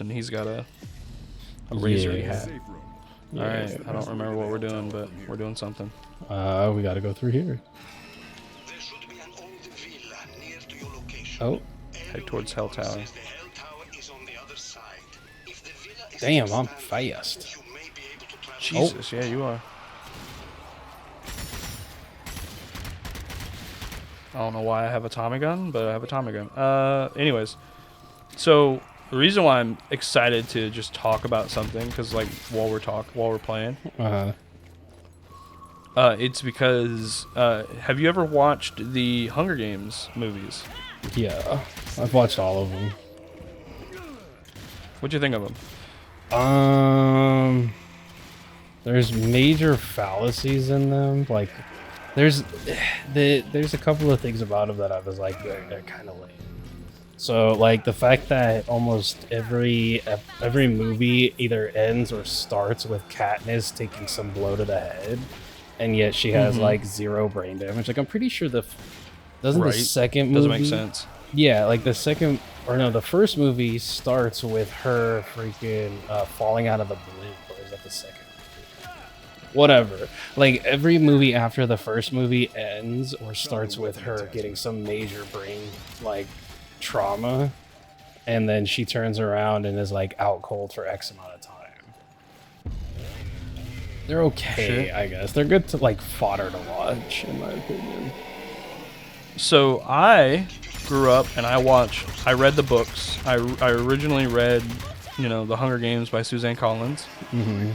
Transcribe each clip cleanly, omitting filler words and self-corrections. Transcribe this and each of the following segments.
and he's got a razory hat. Yeah. All right, I don't remember what we're doing, but we're doing something. We gotta go through here. Oh, Head towards Hell Tower. damn, I'm fast. Jesus, yeah, you are. I don't know why I have a Tommy gun, but I have a Tommy gun. Anyways, so the reason why I'm excited to just talk about something, because like while we're playing, it's because have you ever watched the Hunger Games movies? Yeah, I've watched all of them. What'd you think of them? There's major fallacies in them. Like, there's a couple of things about them that I was like, they're kind of lame. So, like, the fact that almost every movie either ends or starts with Katniss taking some blow to the head, and yet she has like 0 brain damage. Like, I'm pretty sure the second movie doesn't make sense. Yeah, like the first movie starts with her freaking falling out of the blimp, or is that the second movie? Whatever. Like, every movie after the first movie ends or starts with her getting some major brain, like, trauma, and then she turns around and is, like, out cold for X amount of time. They're okay, I guess. They're good to, like, fodder to watch, in my opinion. So I grew up and I read the books. I originally read, The Hunger Games by Suzanne Collins. Mm-hmm.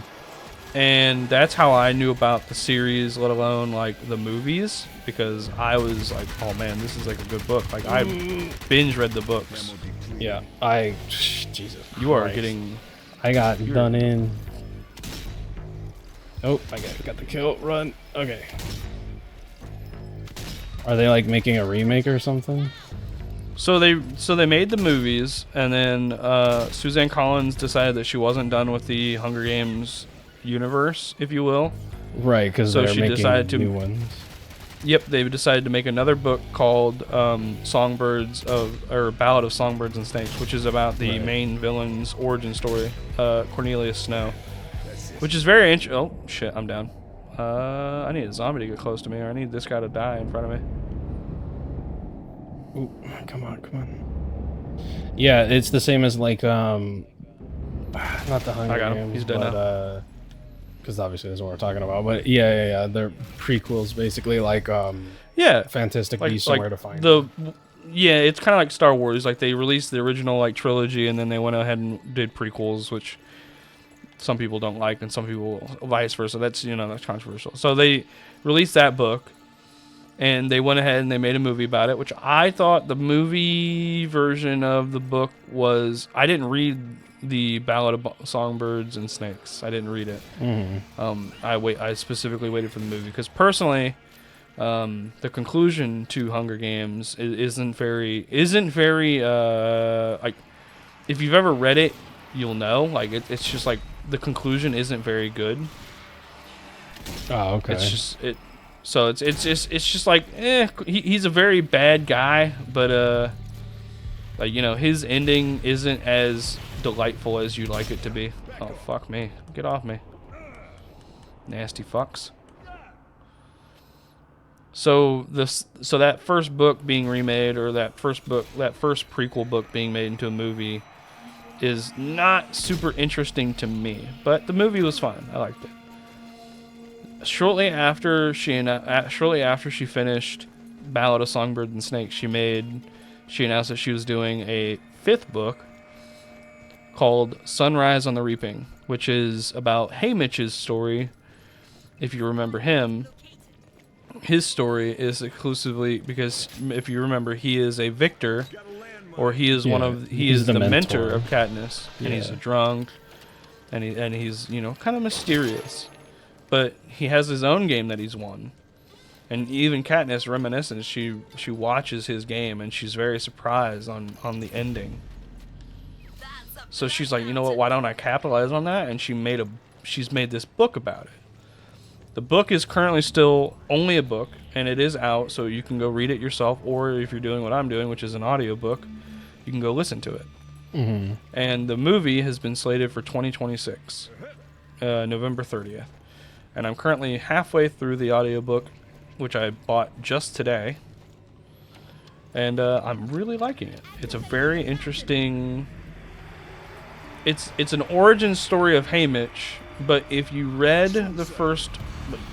And that's how I knew about the series, let alone like the movies, because I was like, oh man, this is like a good book. Like I binge read the books. Yeah, Jesus. You are Christ. getting. I got done in. Oh, I got the kill. Run. Okay. Are they like making a remake or something? So they made the movies, and then Suzanne Collins decided that she wasn't done with the Hunger Games universe, if you will. Right, because so they're she making decided to new ones. Yep, they decided to make another book called Ballad of Songbirds and Snakes, which is about the main villain's origin story, Cornelius Snow, which is very interesting. Oh shit, I'm down. I need a zombie to get close to me, or I need this guy to die in front of me. Ooh, come on. Yeah, it's the same as like not the Hunger I got him. Games, He's dead now. Because obviously that's what we're talking about. But yeah, they're prequels, basically, like Fantastic Beasts and Where to Find Them. Yeah, it's kind of like Star Wars. Like they released the original like trilogy, and then they went ahead and did prequels, which some people don't like, and some people vice versa. That's that's controversial. So they released that book, and they went ahead and they made a movie about it, which I thought the movie version of the book was. I didn't read the Ballad of Songbirds and Snakes. I didn't read it. I specifically waited for the movie because personally, the conclusion to Hunger Games isn't very like if you've ever read it, you'll know. Like it's just like the conclusion isn't very good. Oh, okay. It's just it. So it's just like he's a very bad guy, but like his ending isn't as delightful as you'd like it to be. Oh fuck me! Get off me, nasty fucks. So that first book being remade, or that first prequel book being made into a movie, is not super interesting to me. But the movie was fun. I liked it. Shortly after she finished Ballad of Songbirds and Snakes, she announced that she was doing a 5th book called Sunrise on the Reaping, which is about Haymitch's story. If you remember him, his story is exclusively because if you remember, he is a victor, or he is he's the mentor of Katniss, and he's a drunk, and he's kind of mysterious, but he has his own game that he's won. And even Katniss reminiscent, she watches his game and she's very surprised on the ending. So she's like, you know what? Why don't I capitalize on that? And she's made this book about it. The book is currently still only a book, and it is out, so you can go read it yourself. Or if you're doing what I'm doing, which is an audiobook, you can go listen to it. And the movie has been slated for 2026, November 30th. And I'm currently halfway through the audiobook, which I bought just today. And I'm really liking it. It's a very interesting... It's an origin story of Haymitch, but if you read the first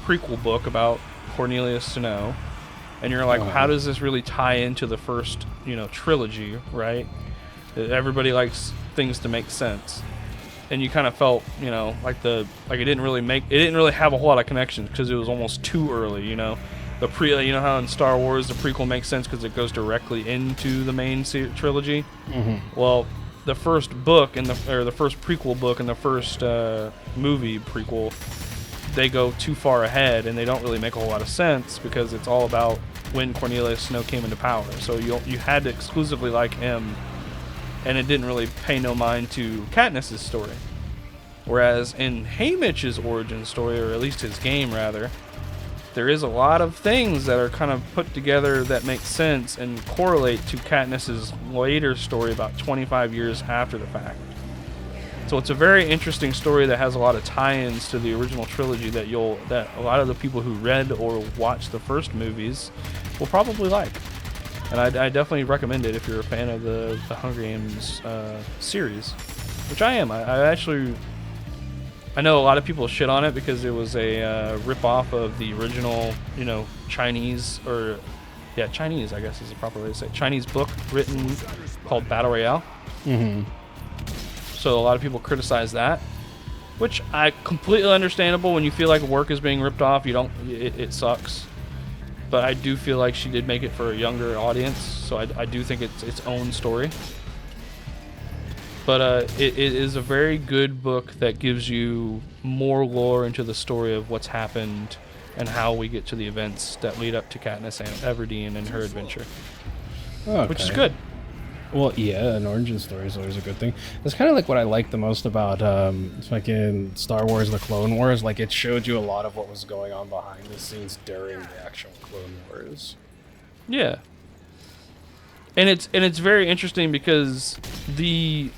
prequel book about Cornelius Snow, and you're like, how does this really tie into the first, trilogy, right? Everybody likes things to make sense. And you kind of felt, like it didn't really have a whole lot of connections because it was almost too early, The how in Star Wars the prequel makes sense because it goes directly into the main trilogy. Well, the first book the first prequel book and the first movie prequel, they go too far ahead and they don't really make a whole lot of sense because it's all about when Cornelius Snow came into power. So you had to exclusively like him, and it didn't really pay no mind to Katniss's story. Whereas in Haymitch's origin story, or at least his game rather, there is a lot of things that are kind of put together that make sense and correlate to Katniss's later story about 25 years after the fact. So it's a very interesting story that has a lot of tie-ins to the original trilogy that a lot of the people who read or watched the first movies will probably like. And I definitely recommend it if you're a fan of the Hunger Games series, which I am. I know a lot of people shit on it because it was a rip-off of the original, Chinese, Chinese, I guess is the proper way to say it, Chinese book written called Battle Royale. So a lot of people criticize that, which I completely understandable. When you feel like work is being ripped off, it sucks. But I do feel like she did make it for a younger audience, so I do think it's its own story. But it is a very good book that gives you more lore into the story of what's happened and how we get to the events that lead up to Katniss Everdeen and her adventure. Okay. Which is good. Well, yeah, an origin story is always a good thing. That's kind of like what I like the most about fucking Star Wars: The Clone Wars. Like, it showed you a lot of what was going on behind the scenes during the actual Clone Wars. Yeah. And it's very interesting because the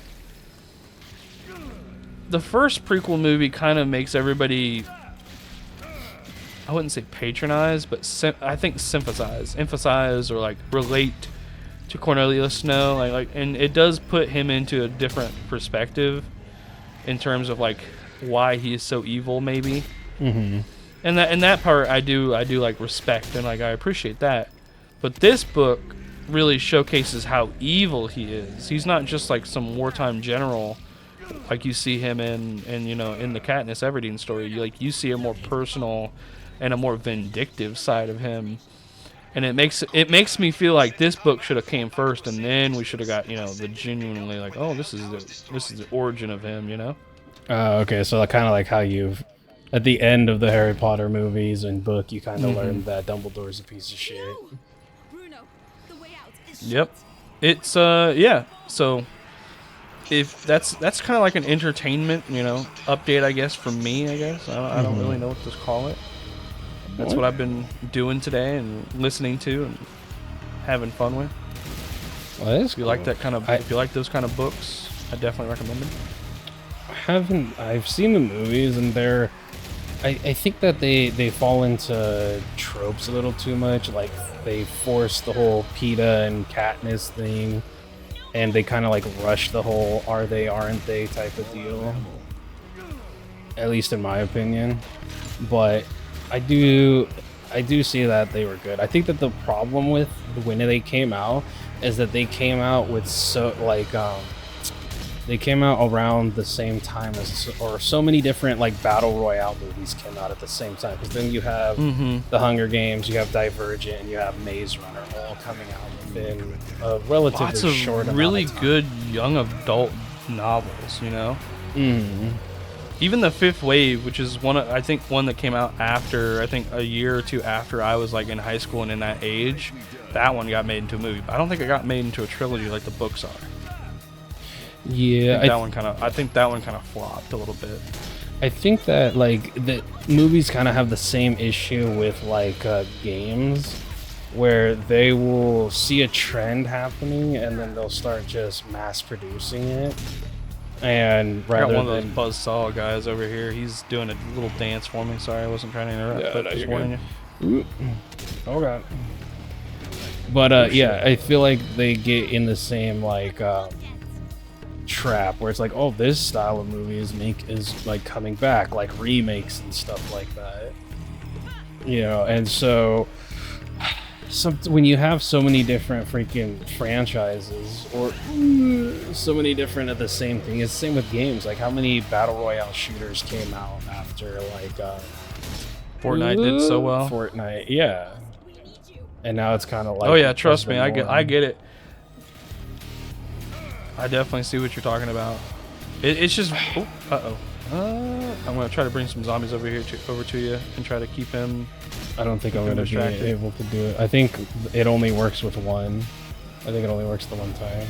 first prequel movie kind of makes everybody, I wouldn't say patronize, but I think emphasize or like relate to Cornelius Snow, and it does put him into a different perspective in terms of like why he is so evil, maybe. And that part I do like respect and like I appreciate that. But this book really showcases how evil he is. He's not just like some wartime general like you see him in the Katniss Everdeen story. You see a more personal and a more vindictive side of him, and it makes me feel like this book should have came first, and then we should have got the genuinely like, oh, this is the origin of him, Okay, so kind of like how you've at the end of the Harry Potter movies and book, you kind of learned that Dumbledore's a piece of shit. Bruno, the way out is Yep, it's So if that's kind of like an entertainment, update, I guess, for me, I guess. I don't really know what to call it. That's what I've been doing today and listening to and having fun with. Well, that is if you like that kind of, if you like those kind of books, I definitely recommend them. I've seen the movies and I think that they fall into tropes a little too much. Like, they force the whole Peeta and Katniss thing. And they kind of like rush the whole are they, aren't they type of deal. At least in my opinion. But I do see that they were good. I think that the problem with when they came out is that they came out with they came out around the same time or so many different like battle royale movies came out at the same time. Because then you have the Hunger Games, you have Divergent, and you have Maze Runner all coming out within a relatively short amount of really time. good young adult novels, Even The Fifth Wave, which is one that came out after, I think a year or two after I was like in high school and in that age, that one got made into a movie. But I don't think it got made into a trilogy like the books are. Yeah, I think that one kind of flopped a little bit. I think that like the movies kind of have the same issue with like games, where they will see a trend happening and then they'll start just mass producing it. And I got rather one of those than buzzsaw guys over here. He's doing a little dance for me. Sorry, I wasn't trying to interrupt, Yeah, but no, just you're warning good. you. Ooh. Oh god. But yeah, I feel like they get in the same like trap where it's like, oh, this style of movie is like coming back, like remakes and stuff like that. You know, and so when you have so many different freaking franchises or so many different of the same thing, it's the same with games. Like how many battle royale shooters came out after like Fortnite did so well. Fortnite, yeah. And now it's kind of like, Oh yeah, trust me, I norm. get it. I definitely see what you're talking about. It's just, I'm gonna try to bring some zombies over here over to you and try to keep him. I don't think I'm gonna be distracted. able to do it. I think it only works with one. I think it only works the one time.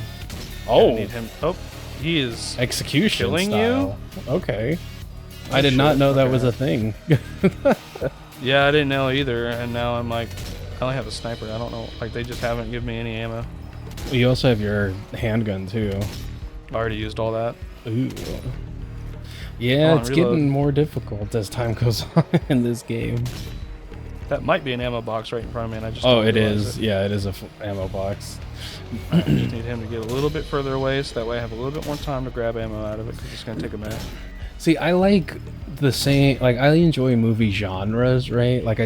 I need him. Oh, he is Execution killing style. Okay. Oh, I did not shit. know that Okay. was a thing. Yeah, I didn't know either, and now I'm like, I only have a sniper. I don't know. Like they just haven't given me any ammo. You also have your handgun too. I already used all that. Ooh. Yeah, Hold on, it's reload. getting more difficult as time goes on in this game. That might be an ammo box right in front of me, and I just Oh, don't it realize is. Yeah, it is a ammo box. I just need him to get a little bit further away, so that way I have a little bit more time to grab ammo out of it, because it's gonna take a minute. See, I like the same, like, I enjoy movie genres, right? Like,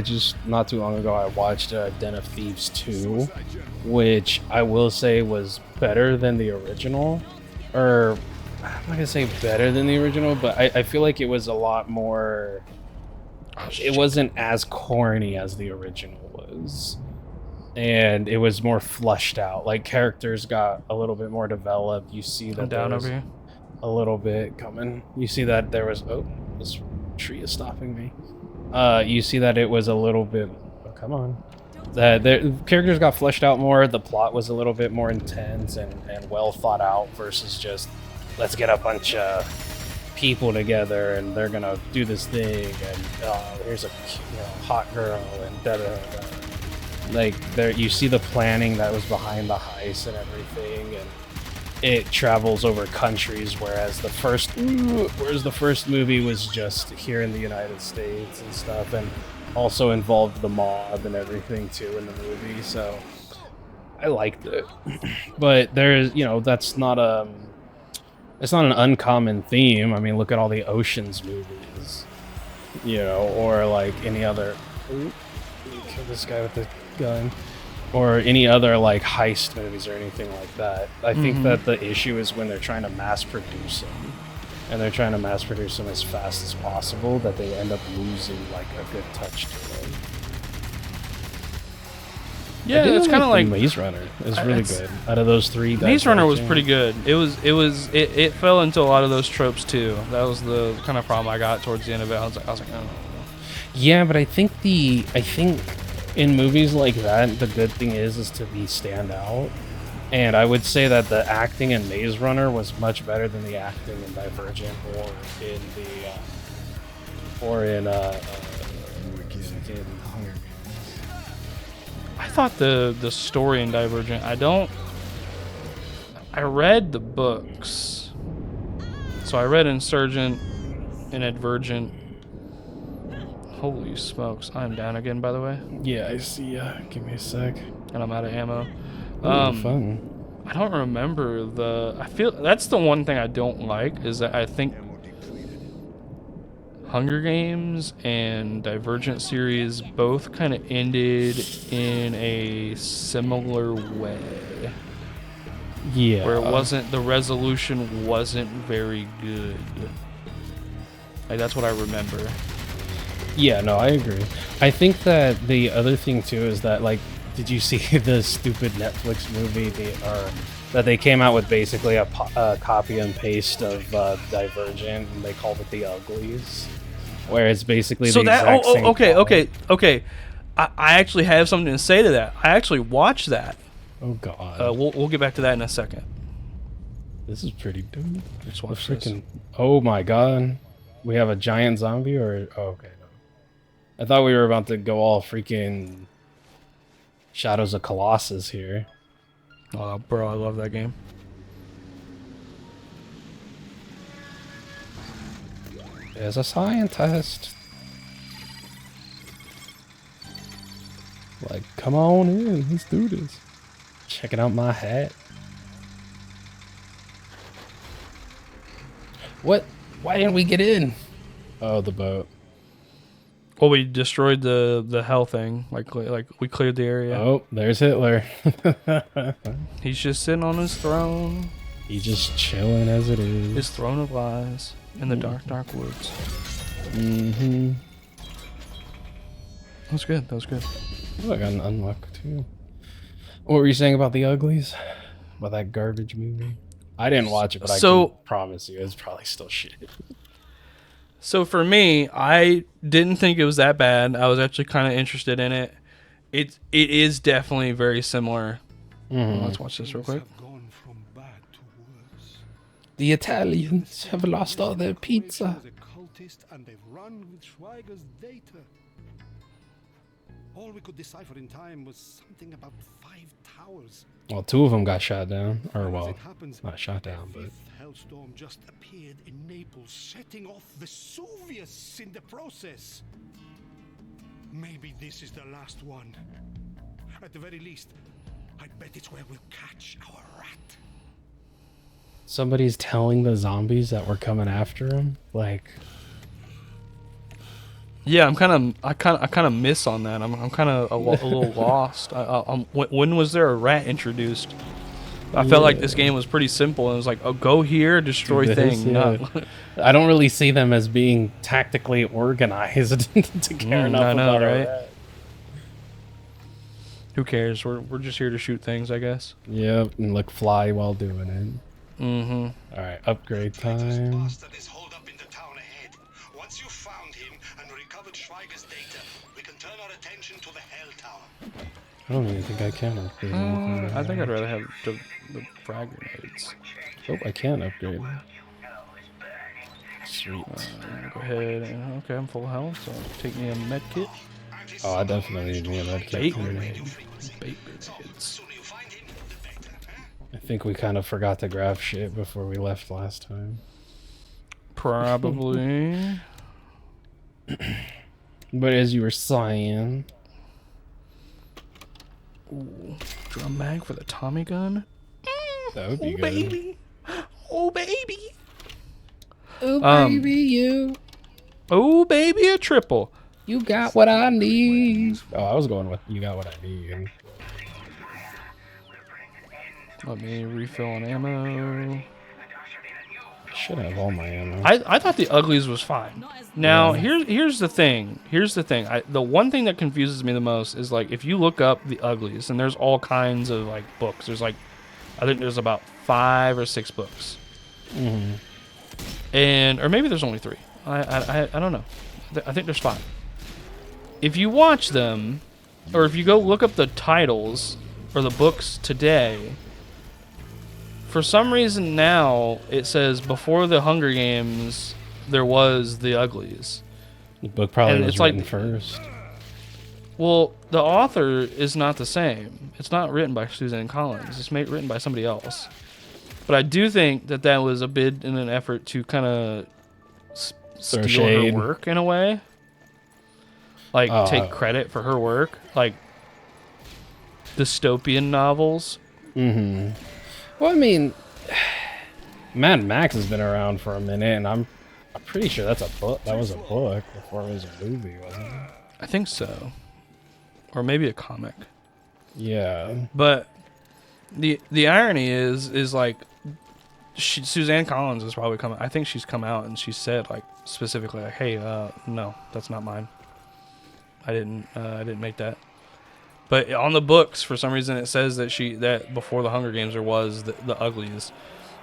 not too long ago, I watched Den of Thieves 2, which I will say was better than the original. Or, I'm not gonna say better than the original, but I feel like it was a lot more, it wasn't as corny as the original was. And it was more flushed out. Like, characters got a little bit more developed. You see that I'm down there was over here. a little bit coming. You see that there was, oh, this tree is stopping me. You see that it was a little bit, oh, come on. The characters got fleshed out more. The plot was a little bit more intense and well thought out versus just, let's get a bunch of people together and they're gonna do this thing and here's a hot girl and da da da. Like there, you see the planning that was behind the heist and everything, and it travels over countries, whereas the first movie was just here in the United States and stuff, and also involved the mob and everything too in the movie. So I liked it, but there's that's not it's not an uncommon theme. I mean, look at all the Ocean's movies, or like any other. Ooh, kill this guy with the gun. Or any other like heist movies or anything like that. I think that the issue is when they're trying to mass produce them, and they're trying to mass produce them as fast as possible, that they end up losing like a good touch to them. Yeah, it's kind of like Maze Runner is really good. Out of those three, Maze Runner was pretty good. It fell into a lot of those tropes too. That was the kind of problem I got towards the end of it. I was like, oh. Yeah, but I think in movies like that, the good thing is to be stand out. And I would say that the acting in Maze Runner was much better than the acting in Divergent or in Hunger Games. I thought the story in Divergent. I read the books, so I read Insurgent and Advergent. Holy smokes! I'm down again, by the way. Yeah, I see ya. Give me a sec. And I'm out of ammo. Fun. I don't remember I feel that's the one thing I don't like is that I think Hunger Games and Divergent series both kind of ended in a similar way. Yeah. Where the resolution wasn't very good. Like that's what I remember. Yeah, no, I agree. I think that the other thing too is that, like, did you see the stupid Netflix movie that they came out with basically a copy and paste of Divergent, and they called it The Uglies, where it's basically the exact same okay. I actually have something to say to that. I actually watched that. Oh god. We'll get back to that in a second. This is pretty dope. Just watch this. Oh my god. We have a giant zombie or okay. I thought we were about to go all freaking Shadows of Colossus here. Oh, bro, I love that game. There's a scientist. Like, come on in, let's do this. Checking out my hat. What? Why didn't we get in? Oh, the boat. Well, we destroyed the hell thing. Like we cleared the area. Oh, there's Hitler. He's just sitting on his throne. He's just chilling as it is. His throne of lies in the dark, dark woods. Mm-hmm. That was good. That was good. Oh, I got an unlock too. What were you saying about the Uglies? About that garbage movie? I didn't watch it, but I can promise you it's probably still shit. So for me, I didn't think it was that bad. I was actually kind of interested in it. It is definitely very similar. Mm-hmm. Let's watch this real quick. The Italians have lost all their pizza. And they've run with Schweiger's data. All we could decipher in time was something about 5 towers. Well, 2 of them got shot down. Or, And as well, it happens, not shot down, the but... 5th Hellstorm just appeared in Naples, setting off Vesuvius in the process. Maybe this is the last one. At the very least, I bet it's where we'll catch our rat. Somebody's telling the zombies that we're coming after them? Like... Yeah, I kind of miss on that. I'm kind of a little lost. When was there a rat introduced? I felt like this game was pretty simple, and it was like, oh, go here, destroy thing. Yeah. I don't really see them as being tactically organized to care enough I know, about right? a rat. Who cares? We're just here to shoot things, I guess. Yep, and look fly while doing it. Mm-hmm. All right, upgrade time. Is holed up in the town ahead. Once you've found him and recovered Schweiger's data, we can turn our attention to the Hell Tower. I don't even think I can upgrade anything. I think I'd rather have the frag grenades. Oh, I can upgrade. Sweet. Go ahead. Okay, I'm full health, so take me a med kit. Oh, I definitely need me a med Bait kit. grenade. Bait grenades. I think we kind of forgot to grab shit before we left last time. Probably. But as you were saying... Ooh, drum mag for the Tommy gun. That would be good. Baby. Oh, baby. Oh, baby, you. Oh, baby, a triple. You got what I need. Oh, I was going with you got what I need. Let me refill on ammo. I should have all my ammo. I thought the Uglies was fine. Now, here's the thing. Here's the thing. The one thing that confuses me the most is, like, if you look up the Uglies, and there's all kinds of, like, books. There's, like, I think there's about 5 or 6 books. Mm-hmm. And, or maybe there's only 3. I don't know. I think there's 5. If you watch them, or if you go look up the titles or the books today, for some reason now it says before the Hunger Games there was the Uglies. The book probably And was it's written like- first. Well, the author is not the same. It's not written by Suzanne Collins. It's written by somebody else. But I do think that that was a bid in an effort to kind of steal shade. her work in a way. Like, take credit for her work. Like, dystopian novels. Mm-hmm. Well, I mean, Mad Max has been around for a minute, and I'm pretty sure that's a book. That was a book before it was a movie, wasn't it? I think so. Or maybe a comic. Yeah. But the irony is like, Suzanne Collins is probably coming. I think she's come out and she said, like, specifically, like, hey, no, that's not mine. I didn't make that. But on the books, for some reason, it says that before the Hunger Games there was the Uglies.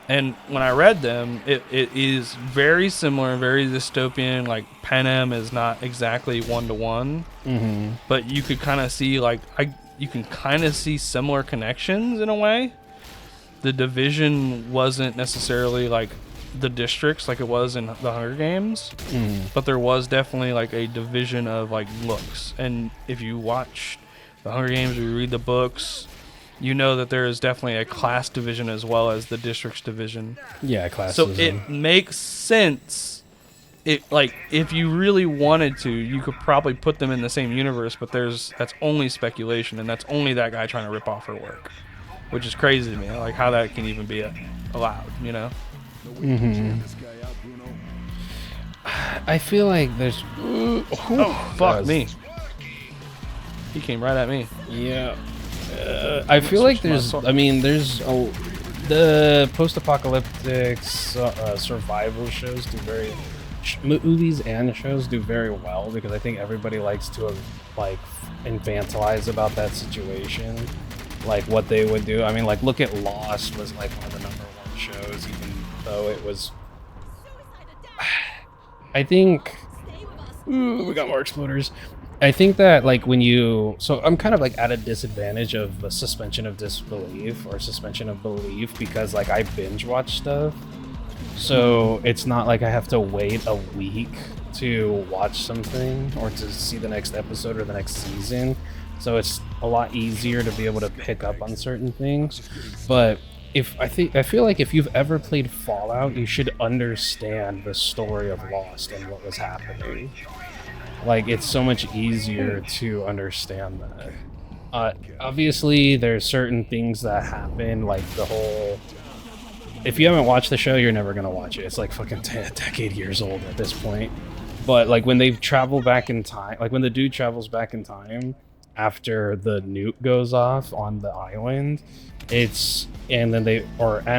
And when I read them, it is very similar and very dystopian. Like, Panem is not exactly 1-to-1, Mm-hmm. but you could kind of see you can kind of see similar connections in a way. The division wasn't necessarily like the districts like it was in the Hunger Games, but there was definitely like a division of like looks. And if you watch the Hunger Games, or you read the books, you know that there is definitely a class division as well as the districts division. Yeah, classism. So it makes sense. It like if you really wanted to, you could probably put them in the same universe, but that's only speculation, and that's only that guy trying to rip off her work, which is crazy to me. Like how that can even be allowed, you know? I feel like there's. Oh, fuck me. He came right at me. Yeah. I feel like there's. I mean, there's. The post-apocalyptic survival shows do very. Movies and shows do very well because I think everybody likes to like infantilize about that situation, like what they would do. I mean, like look at Lost was like one of the #1 shows, even though it was. I think. Ooh, we got more exploders. I think that like when you, so I'm kind of like at a disadvantage of a suspension of disbelief or suspension of belief because like I binge watch stuff. So it's not like I have to wait a week to watch something or to see the next episode or the next season. So it's a lot easier to be able to pick up on certain things. But I feel like if you've ever played Fallout, you should understand the story of Lost and what was happening. Like it's so much easier to understand that. Obviously, there's certain things that happen, like the whole. If you haven't watched the show, you're never gonna watch it. It's like fucking a decade years old at this point. But like when they travel back in time, like when the dude travels back in time after the nuke goes off on the island, and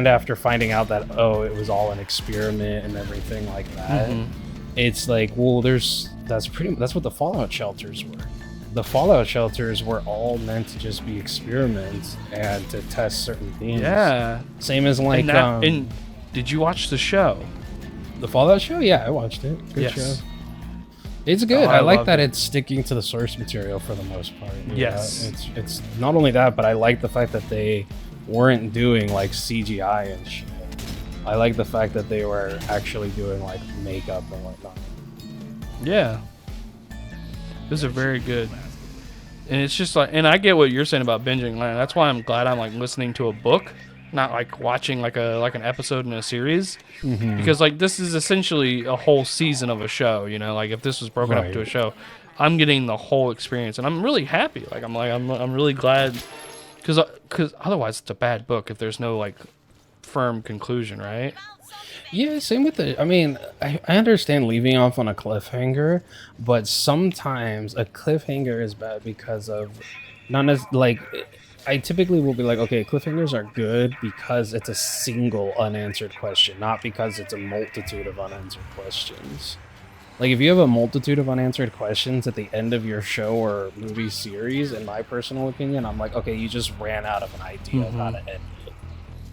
after finding out that it was all an experiment and everything like that, it's like, well, that's what the Fallout shelters were. The Fallout shelters were all meant to just be experiments and to test certain things. Yeah. Same as like. And did you watch the show? The Fallout show? Yeah, I watched it. Good show. It's good. I like that it's sticking to the source material for the most part. Yes. It's not only that, but I like the fact that they weren't doing like CGI and shit. I like the fact that they were actually doing like makeup and whatnot. Yeah. Those are very good. And it's just like, and I get what you're saying about binging. Like, that's why I'm glad I'm like listening to a book, not like watching like an episode in a series, because like this is essentially a whole season of a show. You know, like if this was broken up into a show, I'm getting the whole experience, and I'm really happy. Like I'm really glad, because otherwise it's a bad book if there's no like firm conclusion, right? Yeah, same with I mean, I understand leaving off on a cliffhanger, but sometimes a cliffhanger is bad because of not as like. I typically will be like, okay, cliffhangers are good because it's a single unanswered question, not because it's a multitude of unanswered questions. Like if you have a multitude of unanswered questions at the end of your show or movie series, in my personal opinion, I'm like, okay, you just ran out of an idea of how to end it.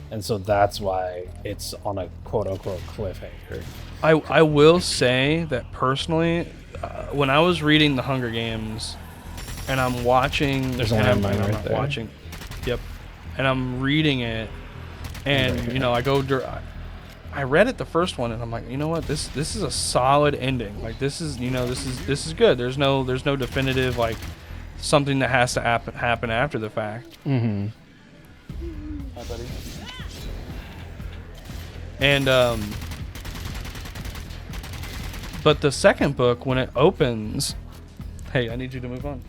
And so that's why it's on a quote-unquote cliffhanger. I will say that personally, when I was reading The Hunger Games, and I'm watching... There's a landmine right there. Watching, yep. And I'm reading it, and, you know, I read it the first one, and I'm like, you know what, this is a solid ending. Like, this is good. There's no definitive, like, something that has to happen after the fact. Mm-hmm. Hi, buddy. And but the second book, when it opens, hey, I need you to move on.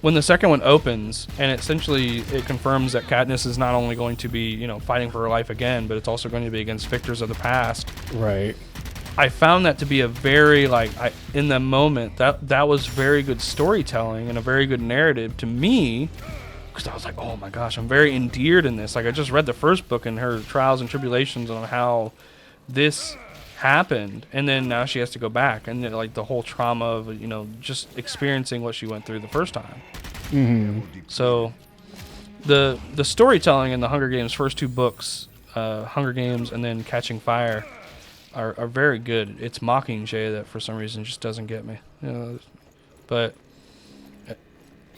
When the second one opens, and essentially it confirms that Katniss is not only going to be, you know, fighting for her life again, but it's also going to be against victors of the past. Right. I found that to be a very, like, in the moment, that was very good storytelling and a very good narrative to me. Because I was like, oh my gosh, I'm very endeared in this. Like, I just read the first book and her trials and tribulations on how this happened, and then now she has to go back, and then, like, the whole trauma of, you know, just experiencing what she went through the first time. Mm-hmm. So the storytelling in the Hunger Games first two books, Hunger Games and then Catching Fire, are very good. It's Mockingjay that for some reason just doesn't get me. You know, but...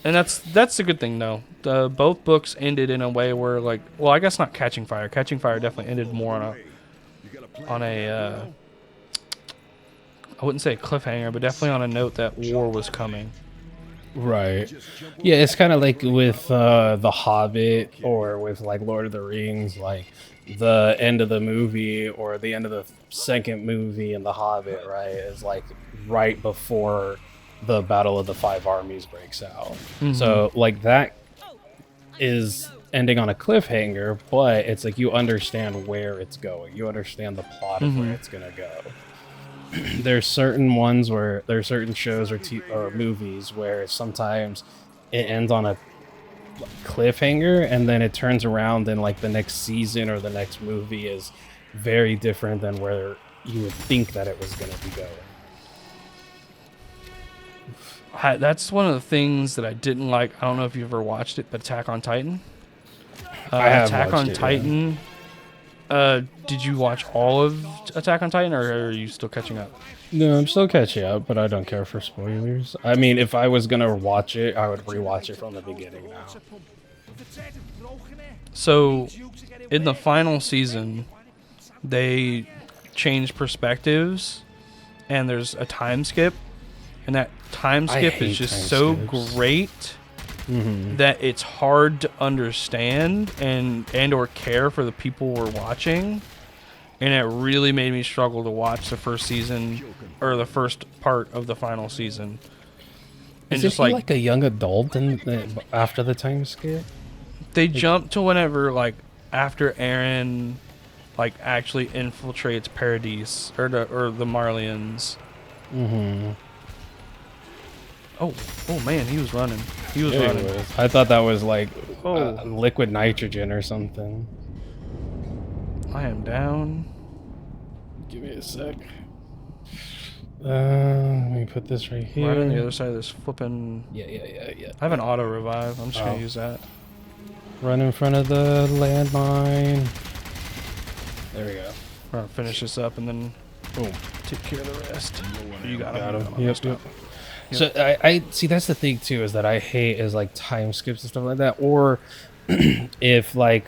And that's a good thing, though. Both books ended in a way where, like, well, I guess not Catching Fire. Catching Fire definitely ended more on a I wouldn't say cliffhanger, but definitely on a note that war was coming. Right. Yeah, it's kind of like with The Hobbit or with like Lord of the Rings, like the end of the movie or the end of the second movie in The Hobbit, right, is like right before the Battle of the Five Armies breaks out. So like that is ending on a cliffhanger, but it's like you understand where it's going. You understand the plot of where it's gonna go. There's certain ones where there's certain shows or movies where sometimes it ends on a cliffhanger and then it turns around and like the next season or the next movie is very different than where you would think that it was going to be going. That's one of the things that I didn't like. I don't know if you ever watched it, but Attack on Titan. I have Attack watched on it, Titan. Did you watch all of Attack on Titan, or are you still catching up? No, I'm still catching up, but I don't care for spoilers. I mean, if I was gonna watch it, I would rewatch it from the beginning now. So, in the final season, they changed perspectives, and there's a time skip, and that time skip hate is just time so skips. great that it's hard to understand and or care for the people we're watching. And it really made me struggle to watch the first season or the first part of the final season. And Is just it like a young adult after the time skip? they jump to whenever like after Eren like actually infiltrates Paradise or the Marlians. Oh man, he was running. He was running. Anyways, I thought that was like Oh. liquid nitrogen or something. I am down. Give me a sec. Let me put this right here. Right on the other side of this flipping. Yeah. I have an auto revive. I'm just gonna use that. Run in front of the landmine. There we go. We're gonna finish this up and then Boom. take care of the rest. You got Got him. him. Yep. So I see that's the thing too is that I hate is like time skips and stuff like that, or if like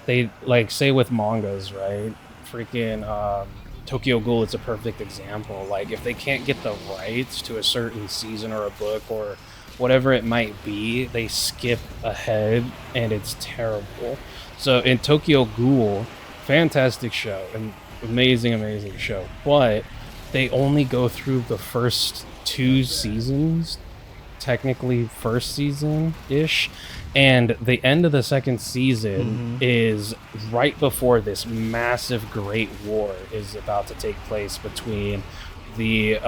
they like say with mangas, right? Freaking Tokyo Ghoul is a perfect example. Like if they can't get the rights to a certain season or a book or whatever it might be, they skip ahead and it's terrible. So in Tokyo Ghoul, fantastic show, and amazing show, but they only go through the first 2 seasons, technically first season-ish, and the end of the second season is right before this massive great war is about to take place between the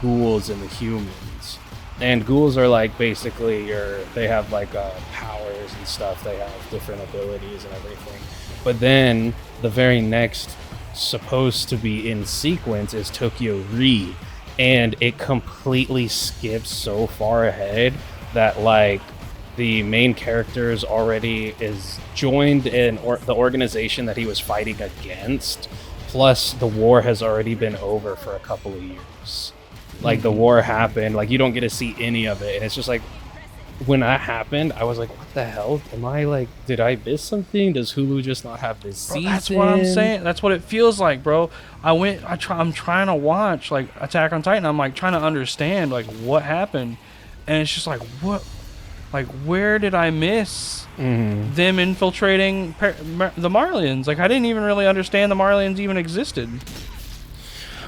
ghouls and the humans. And ghouls are like basically they have like powers and stuff. They have different abilities and everything. But then the very next supposed to be in sequence is Tokyo Re, and it completely skips so far ahead that like the main character is already joined in the organization that he was fighting against, plus the war has already been over for a couple of years. Like the war happened, like you don't get to see any of it, and it's just like when that happened, I was like, what the hell? Am I like, did I miss something? Does Hulu just not have this season? That's what I'm saying. That's what it feels like, bro. I'm trying to watch like Attack on Titan. I'm like trying to understand like what happened, and it's just like what, like where did I miss them infiltrating the Marlians? Like I didn't even really understand the Marlians even existed.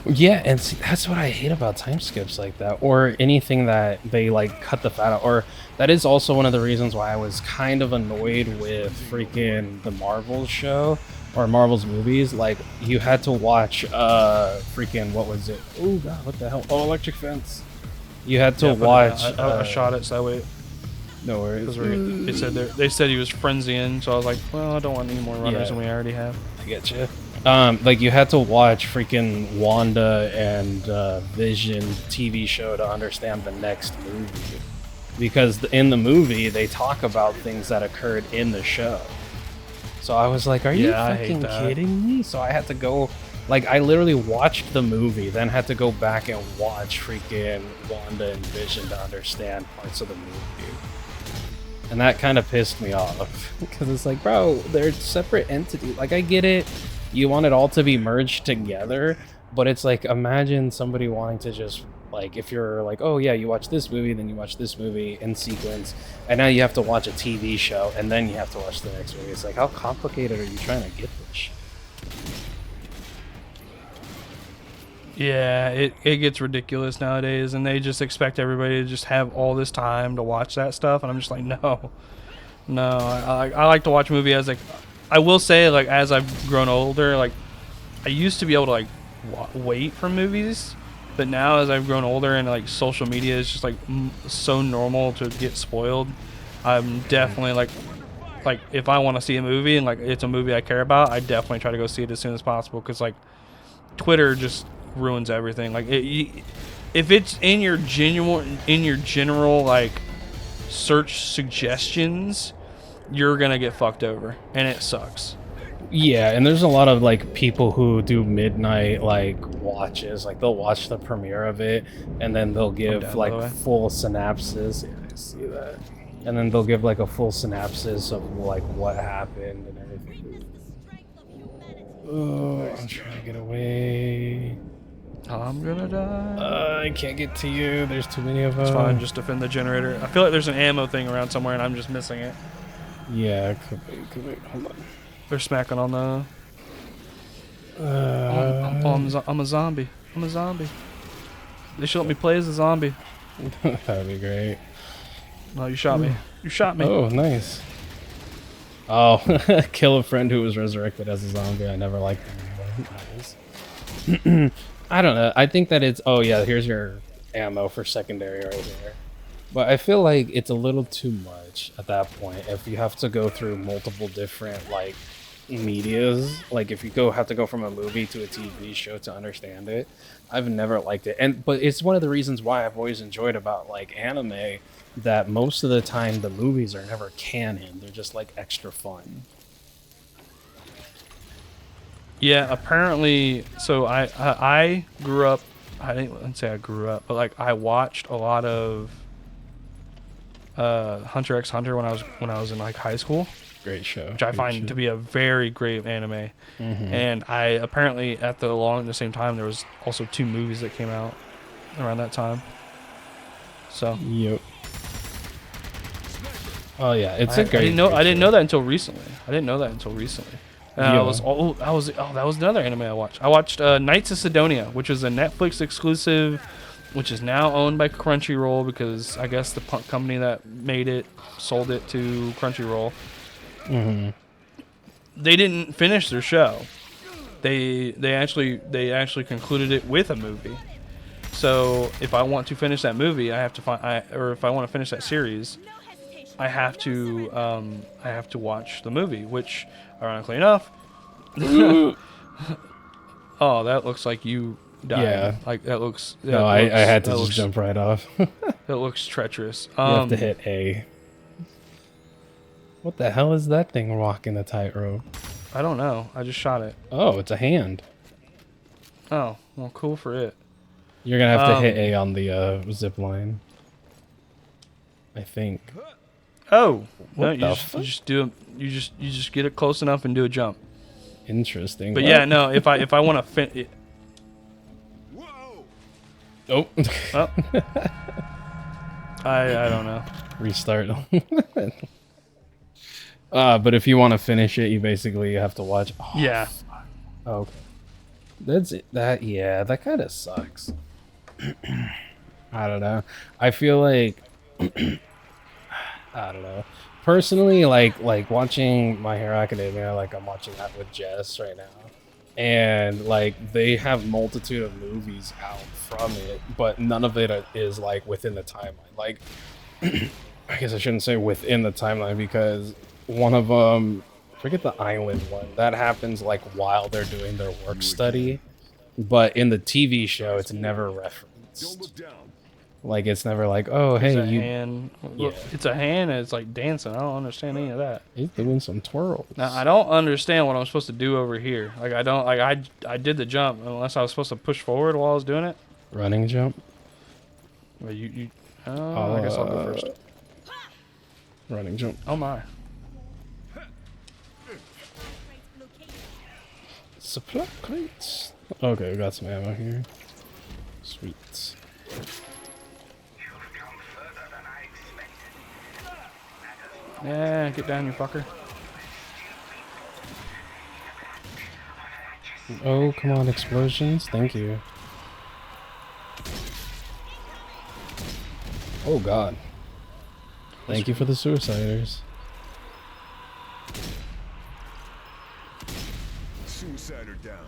Yeah, and see, that's what I hate about time skips like that, or anything that they like cut the fat out. Or that is also one of the reasons why I was kind of annoyed with freaking the Marvel show or Marvel's movies. Like you had to watch freaking what was it? Oh god, what the hell? Oh, Electric Fence. You had to watch. I shot it so that way. No worries. They said he was frenzying, so I was like, well, I don't want any more runners than we already have. I get you. Like you had to watch freaking Wanda and Vision TV show to understand the next movie, because in the movie they talk about things that occurred in the show. So I was like, are you fucking kidding me? So I had to go, like I literally watched the movie, then had to go back and watch freaking Wanda and Vision to understand parts of the movie. And that kind of pissed me off because it's like, bro, they're separate entities. Like I get it. You want it all to be merged together, but it's like imagine somebody wanting to just Like if you're like, oh yeah, you watch this movie, then you watch this movie in sequence, and now you have to watch a TV show, and then you have to watch the next movie. It's like, how complicated are you trying to get this shit? Yeah, it gets ridiculous nowadays, and they just expect everybody to just have all this time to watch that stuff, and I'm just like, no. I like to watch a movie as like, I will say, like, as I've grown older, like, I used to be able to like wait for movies, but now as I've grown older and like social media is just like so normal to get spoiled, I'm definitely like if I want to see a movie and like it's a movie I care about, I definitely try to go see it as soon as possible, because like Twitter just ruins everything. Like if it's in your general like search suggestions, you're gonna get fucked over, and it sucks. Yeah, and there's a lot of like people who do midnight like watches. Like they'll watch the premiere of it, and then they'll give down, by the way. like full synopsis. Yeah, I see that. And then they'll give like a full synopsis of like what happened and everything. Oh, I'm trying to get away. I'm gonna die. I can't get to you. There's too many of them. It's fine, just defend the generator. I feel like there's an ammo thing around somewhere, and I'm just missing it. Yeah, could be. Hold on. They're smacking on the. I'm a zombie. I'm a zombie. They should let me play as a zombie. That'd be great. No, you shot me. You shot me. Oh, nice. Oh, kill a friend who was resurrected as a zombie. I never liked them anymore. Nice. I don't know. I think that it's. Oh yeah, here's your ammo for secondary right here. But I feel like it's a little too much at that point if you have to go through multiple different like medias. Like if you have to go from a movie to a TV show to understand it. I've never liked it, but it's one of the reasons why I've always enjoyed about like anime, that most of the time the movies are never canon. They're just like extra fun. Yeah, apparently. So I grew up. I didn't say I grew up, but like I watched a lot of Hunter x Hunter when I was in like high school. Great show. Which I find to be a very great anime. And I apparently at the same time there was also 2 movies that came out around that time. So Yep. Oh yeah, it's I a great. I didn't know that until recently. And Yeah. that was another anime I watched. I watched Knights of Sidonia, which is a Netflix exclusive, which is now owned by Crunchyroll, because I guess the company that made it sold it to Crunchyroll. They didn't finish their show. They actually concluded it with a movie. So if I want to finish that movie, I have to or if I want to finish that series, I have to watch the movie. Which, ironically enough, oh, that looks like you died. Yeah. Like that looks. No, I had to just jump right off. That looks treacherous. You have to hit A. What the hell is that thing walking the tightrope? I don't know. I just shot it. Oh, it's a hand. Oh, well, cool for it. You're gonna have to hit A on the zip line, I think. Oh, no, What you the just do it. You just get it close enough and do a jump. Interesting. But Well, yeah, no. If I want to fin. Oh. Oh. I don't know. Restart. But if you want to finish it, you basically have to watch. Oh, Yeah. okay. That's it. That kind of sucks. I don't know. I feel like I don't know. Personally, like watching My Hero Academia, like I'm watching that with Jess right now. And like they have multitude of movies out from it, but none of it is like within the timeline. Like I guess I shouldn't say within the timeline, because one of them, forget the island one, that happens like while they're doing their work study, but in the TV show it's never referenced. Like it's never like, oh hey, It's a you hand. Yeah. It's a hand and it's like dancing. I don't understand any of that. he's doing some twirls. Now I don't understand what I'm supposed to do over here. Like I don't like I did the jump unless I was supposed to push forward while I was doing it. Running jump. Well, I guess I'll go first. Running jump. Oh my. Supply crates. Okay, we got some ammo here. Sweet. Yeah, get down, you fucker. Oh, come on, explosions. Thank you. Oh, God. Thank you for the suiciders. Suicider down.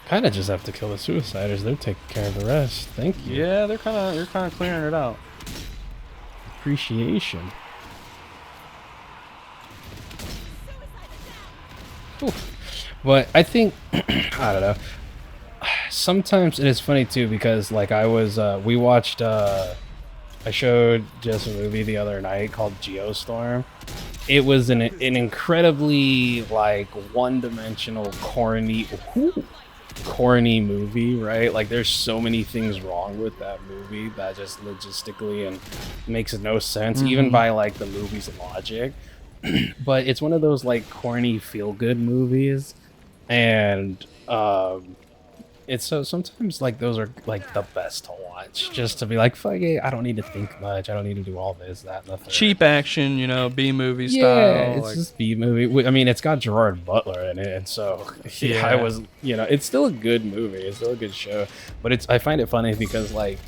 Kind of just have to kill the suiciders. They're taking care of the rest. Thank you. Yeah, they're kind of clearing it out. Appreciation. Ooh. But I think I don't know. Sometimes it is funny too because like we watched I showed Jess a movie the other night called Geostorm. It was an incredibly like one-dimensional corny movie, right? Like there's so many things wrong with that movie that just logistically and makes no sense even by like the movie's logic. But it's one of those like corny feel-good movies, and it's so sometimes like those are like the best to watch just to be like, fuck it, I don't need to think much, I don't need to do all this, that, and the third. Cheap action, you know, B movie Yeah, style. it's Like, just B movie. I mean, it's got Gerard Butler in it, and so yeah, I was, you know, it's still a good movie, it's still a good show, but I find it funny because like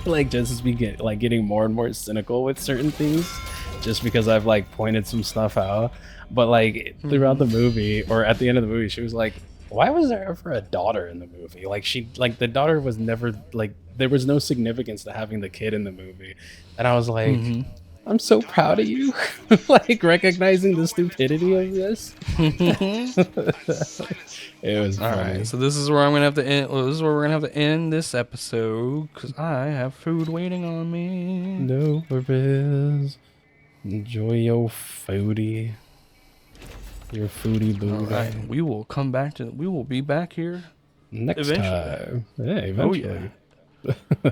like just getting more and more cynical with certain things just because I've like pointed some stuff out. But like throughout the movie or at the end of the movie, she was like, why was there ever a daughter in the movie? Like the daughter was never like, there was no significance to having the kid in the movie. And I was like, I'm so proud of you, like recognizing the stupidity of this. It was all funny. right, so this is where I'm gonna have to end. Well, this is where we're gonna have to end this episode because I have food waiting on me. No worries. Enjoy your foodie. Your foodie boo. All right, we will come back to. We will be back here Next eventually. time. Yeah, eventually. Oh yeah.